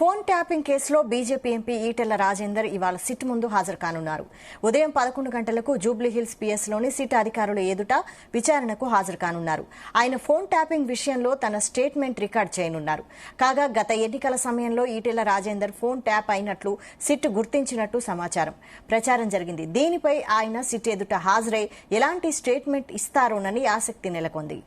Phone tapping కేసులో BJP MP Etela Rajender ఇవాళ SIT ముందు హాజరు కానున్నారు. ఉదయం 11 గంటలకు జూబ్లీహిల్స్ పిఎస్లోని సిట్ అధికారుల ఎదుట విచారణకు హాజరు కానున్నారు. ఆయన ఫోన్ ట్యాపింగ్ విషయంలో తన స్టేట్మెంట్ రికార్డ్ చేయనున్నారు. కాగా గత ఎన్నికల సమయంలో ఈటెల రాజేందర్ ఫోన్ ట్యాప్ అయినట్లు సిట్ గుర్తించినట్టు సమాచారం ప్రచారం జరిగింది. దీనిపై ఆయన సిట్ ఎదుట హాజరై ఎలాంటి స్టేట్మెంట్ ఇస్తారోనని ఆసక్తి నెలకొంది.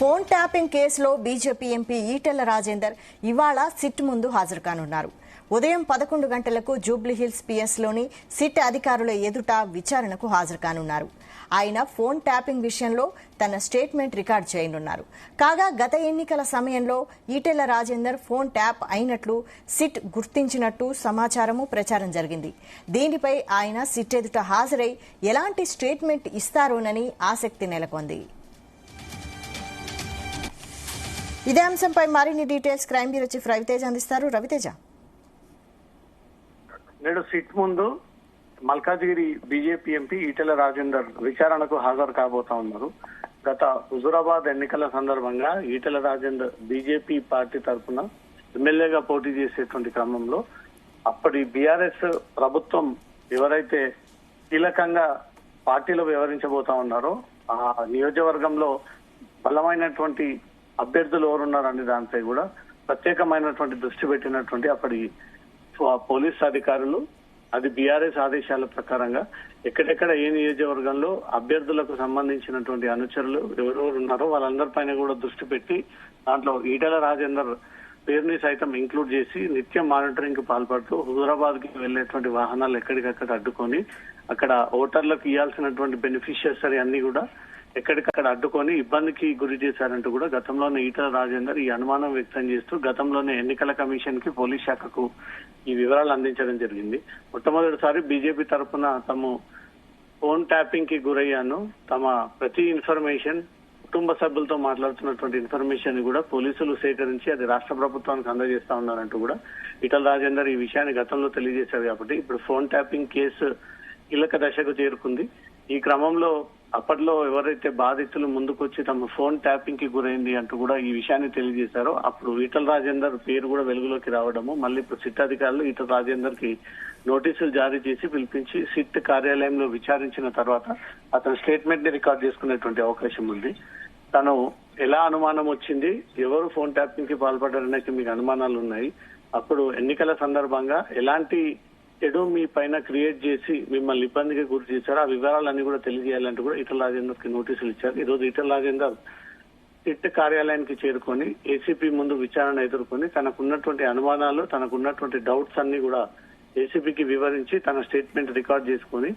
ఫోన్ ట్యాపింగ్ కేసులో బీజేపీ ఎంపీ ఈటెల రాజేందర్ ఇవాళ సిట్ ముందు హాజరు కానున్నారు. ఉదయం 11 గంటలకు జూబ్లీహిల్స్ పిఎస్లోని సిట్ అధికారుల ఎదుట విచారణకు హాజరు కానున్నారు. ఆయన ఫోన్ ట్యాపింగ్ విషయంలో తన స్టేట్మెంట్ రికార్డ్ చేయనున్నారు. కాగా గత ఎన్నికల సమయంలో ఈటెల రాజేందర్ ఫోన్ ట్యాప్ అయినట్లు సిట్ గుర్తించినట్టు సమాచారము ప్రచారం జరిగింది. దీనిపై ఆయన సిట్ ఎదుట హాజరై ఎలాంటి స్టేట్మెంట్ ఇస్తారోనని ఆసక్తి నెలకొంది. ఇదే అంశంపై మరిన్ని details crime bureau chief Raviteja అందిస్తారు. రవితేజ, నేడు సిట్ ముందు మల్కాజ్గిరి బీజేపీ ఎంపీ ఈటెల రాజేందర్ విచారణకు హాజరు కాబోతా ఉన్నారు. గత హుజూరాబాద్ ఎన్నికల సందర్భంగా ఈటెల రాజేందర్ బీజేపీ పార్టీ తరఫున ఎమ్మెల్యేగా పోటీ చేసేటువంటి క్రమంలో అప్పటి బీఆర్ఎస్ ప్రభుత్వం ఎవరైతే కీలకంగా పార్టీలో వ్యవహరించబోతా ఉన్నారో ఆ నియోజకవర్గంలో బలమైనటువంటి అభ్యర్థులు ఎవరున్నారనే దానిపై కూడా ప్రత్యేకమైనటువంటి దృష్టి పెట్టినటువంటి అప్పటి పోలీస్ అధికారులు అది బీఆర్ఎస్ ఆదేశాల ప్రకారంగా ఎక్కడెక్కడ ఏ నియోజకవర్గంలో అభ్యర్థులకు సంబంధించినటువంటి అనుచరులు ఎవరెవరు ఉన్నారో వాళ్ళందరిపైన కూడా దృష్టి పెట్టి దాంట్లో ఈటెల రాజేందర్ పేరుని సైతం ఇంక్లూడ్ చేసి నిత్యం మానిటరింగ్ కు పాల్పడుతూ హుజూరాబాద్ కి వెళ్లేటువంటి వాహనాలు ఎక్కడికక్కడ అడ్డుకొని అక్కడ ఓటర్లకు ఇవ్వాల్సినటువంటి బెనిఫిషియరీ అన్ని కూడా ఎక్కడికక్కడ అడ్డుకొని ఇబ్బందికి గురి చేశారంటూ కూడా గతంలోనే ఈటెల రాజేందర్ ఈ అనుమానం వ్యక్తం చేస్తూ గతంలోనే ఎన్నికల కమిషన్ కి పోలీస్ శాఖకు ఈ వివరాలు అందించడం జరిగింది. మొట్టమొదటిసారి బీజేపీ తరఫున తాము ఫోన్ ట్యాపింగ్ కి గురయ్యాను, తమ ప్రతి ఇన్ఫర్మేషన్ కుటుంబ సభ్యులతో మాట్లాడుతున్నటువంటి ఇన్ఫర్మేషన్ కూడా పోలీసులు సేకరించి అది రాష్ట్ర ప్రభుత్వానికి అందజేస్తా ఉన్నారంటూ కూడా ఈటెల రాజేందర్ ఈ విషయాన్ని గతంలో తెలియజేశారు. కాబట్టి ఇప్పుడు ఫోన్ ట్యాపింగ్ కేసు కీలక దశకు చేరుకుంది. ఈ క్రమంలో అప్పట్లో ఎవరైతే బాధితులు ముందుకొచ్చి తమ ఫోన్ ట్యాపింగ్ కి గురైంది అంటూ కూడా ఈ విషయాన్ని తెలియజేశారో అప్పుడు ఈటెల రాజేందర్ పేరు కూడా వెలుగులోకి రావడము, మళ్ళీ ఇప్పుడు సిట్ అధికారులు ఈటెల రాజేందర్ కి నోటీసులు జారీ చేసి పిలిపించి సిట్ కార్యాలయంలో విచారించిన తర్వాత అతని స్టేట్మెంట్ ని రికార్డ్ చేసుకునేటువంటి అవకాశం ఉంది. తను ఎలా అనుమానం వచ్చింది, ఎవరు ఫోన్ ట్యాపింగ్ కి పాల్పడ్డారనేది మీకు అనుమానాలు ఉన్నాయి, అప్పుడు ఎన్నికల సందర్భంగా ఎలాంటి చెడు మీ పైన క్రియేట్ చేసి మిమ్మల్ని ఇబ్బందికి గురి చేశారు ఆ వివరాలన్నీ కూడా తెలియజేయాలంటూ కూడా ఈటెల రాజేందర్ కి నోటీసులు ఇచ్చారు. ఈ రోజు ఈటెల రాజేందర్ సిట్ కార్యాలయానికి చేరుకొని ఏసీపీ ముందు విచారణ ఎదుర్కొని తనకున్నటువంటి అనుమానాలు తనకున్నటువంటి డౌట్స్ అన్ని కూడా ఏసీపీకి వివరించి తన స్టేట్మెంట్ రికార్డ్ చేసుకుని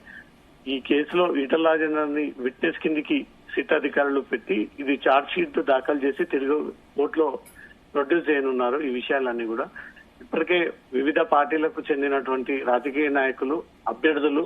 ఈ కేసులో ఈటెల రాజేందర్ ని విట్నెస్ కిందికి సిట్ అధికారులు పెట్టి ఇది ఛార్జ్ షీట్ దాఖలు చేసి తిరిగి కోర్టులో ప్రొడ్యూస్ చేయనున్నారు. ఈ విషయాలన్నీ కూడా ఇప్పటికే వివిధ పార్టీలకు చెందినటువంటి రాజకీయ నాయకులు, అభ్యర్థులు,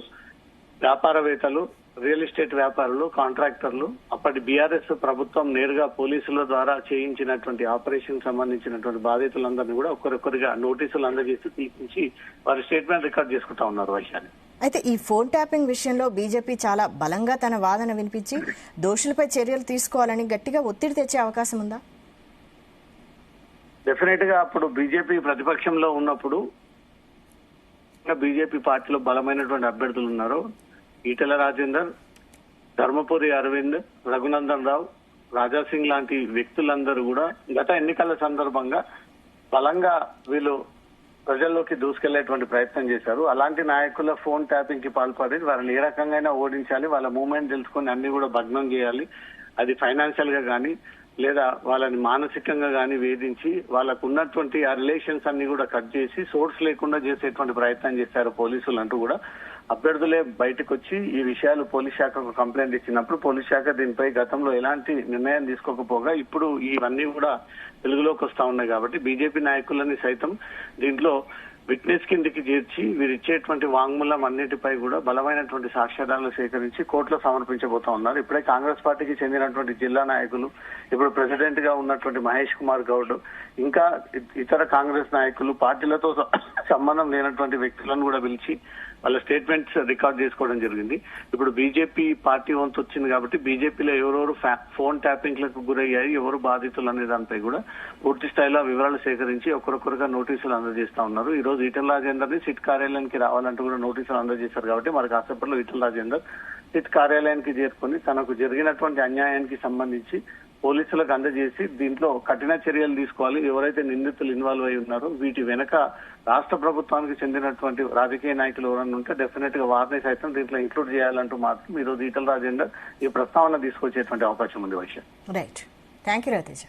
వ్యాపారవేత్తలు, రియల్ ఎస్టేట్ వ్యాపారులు, కాంట్రాక్టర్లు అప్పటి బీఆర్ఎస్ ప్రభుత్వం నేరుగా పోలీసుల ద్వారా చేయించినటువంటి ఆపరేషన్ సంబంధించినటువంటి బాధితులందరినీ కూడా ఒక్కొక్కరిగా నోటీసులు అందజేసి తీపించి వారి స్టేట్మెంట్ రికార్డ్ చేసుకుంటా ఉన్నారు. వైశాలి, అయితే ఈ ఫోన్ ట్యాపింగ్ విషయంలో బీజేపీ చాలా బలంగా తన వాదన వినిపించి దోషులపై చర్యలు తీసుకోవాలని గట్టిగా ఒత్తిడి తెచ్చే అవకాశం ఉందా? డెఫినెట్ గా అప్పుడు బీజేపీ ప్రతిపక్షంలో ఉన్నప్పుడు బీజేపీ పార్టీలో బలమైనటువంటి అభ్యర్థులు ఉన్నారు. ఈటెల రాజేందర్, ధర్మపురి అరవింద్, రఘునందన్ రావు, రాజాసింగ్ లాంటి వ్యక్తులందరూ కూడా గత ఎన్నికల సందర్భంగా బలంగా వీళ్ళు ప్రజల్లోకి దూసుకెళ్లేటువంటి ప్రయత్నం చేశారు. అలాంటి నాయకుల ఫోన్ ట్యాపింగ్ కి పాల్పడి వారిని ఏ రకంగా ఓడించాలి, వాళ్ళ మూవ్మెంట్ తెలుసుకొని అన్ని కూడా భగ్నం చేయాలి, అది ఫైనాన్షియల్ గా కానీ లేదా వాళ్ళని మానసికంగా కానీ వేధించి వాళ్ళకు ఉన్నటువంటి ఆ రిలేషన్స్ అన్ని కూడా కట్ చేసి సోర్స్ లేకుండా చేసేటువంటి ప్రయత్నం చేశారు పోలీసులు అంటూ కూడా అభ్యర్థులే బయటకు వచ్చి ఈ విషయాలు పోలీస్ శాఖకు కంప్లైంట్ ఇచ్చినప్పుడు పోలీస్ శాఖ దీనిపై గతంలో ఎలాంటి నిర్ణయం తీసుకోకపోగా ఇప్పుడు ఇవన్నీ కూడా వెలుగులోకి వస్తా ఉన్నాయి. కాబట్టి బీజేపీ నాయకులని సైతం దీంట్లో విట్నెస్ కిందికి చేర్చి వీరిచ్చేటువంటి వాంగ్మూలం అన్నిటిపై కూడా బలమైనటువంటి సాక్ష్యాధారాలు సేకరించి కోర్టులో సమర్పించబోతా ఉన్నారు. ఇప్పుడే కాంగ్రెస్ పార్టీకి చెందినటువంటి జిల్లా నాయకులు, ఇప్పుడు ప్రెసిడెంట్ గా ఉన్నటువంటి మహేష్ కుమార్ గౌడ్, ఇంకా ఇతర కాంగ్రెస్ నాయకులు, పార్టీలతో సంబంధం లేనటువంటి వ్యక్తులను కూడా పిలిచి వాళ్ళ స్టేట్మెంట్స్ రికార్డ్ చేసుకోవడం జరిగింది. ఇప్పుడు బీజేపీ పార్టీ వంతు వచ్చింది కాబట్టి బీజేపీలో ఎవరెవరు ఫోన్ ట్యాపింగ్లకు గురయ్యాయి, ఎవరు బాధితులు అనే దానిపై కూడా పూర్తి స్థాయిలో వివరాలు సేకరించి ఒక్కొక్కరుగా నోటీసులు అందజేస్తా ఉన్నారు. ఈ రోజు ఈటెల రాజేందర్ ని సిట్ కార్యాలయానికి రావాలంటూ కూడా నోటీసులు అందజేశారు. కాబట్టి మరి కాసేపట్లో ఈటెల రాజేందర్ సిట్ కార్యాలయానికి చేరుకొని తనకు జరిగినటువంటి అన్యాయానికి సంబంధించి పోలీసులకు అందజేసి దీంట్లో కఠిన చర్యలు తీసుకోవాలి, ఎవరైతే నిందితులు ఇన్వాల్వ్ అయి ఉన్నారో వీటి వెనక రాష్ట్ర ప్రభుత్వానికి చెందినటువంటి రాజకీయ నాయకులు ఎవరన్నా ఉంటే డెఫినెట్ గా వారిని సైతం దీంట్లో ఇంక్లూడ్ చేయాలంటూ మాత్రం ఈ రోజు ఈటెల రాజేందర్ ఈ ప్రస్తావన తీసుకొచ్చేటువంటి అవకాశం ఉంది. Vaishya right, thank you Raviteja.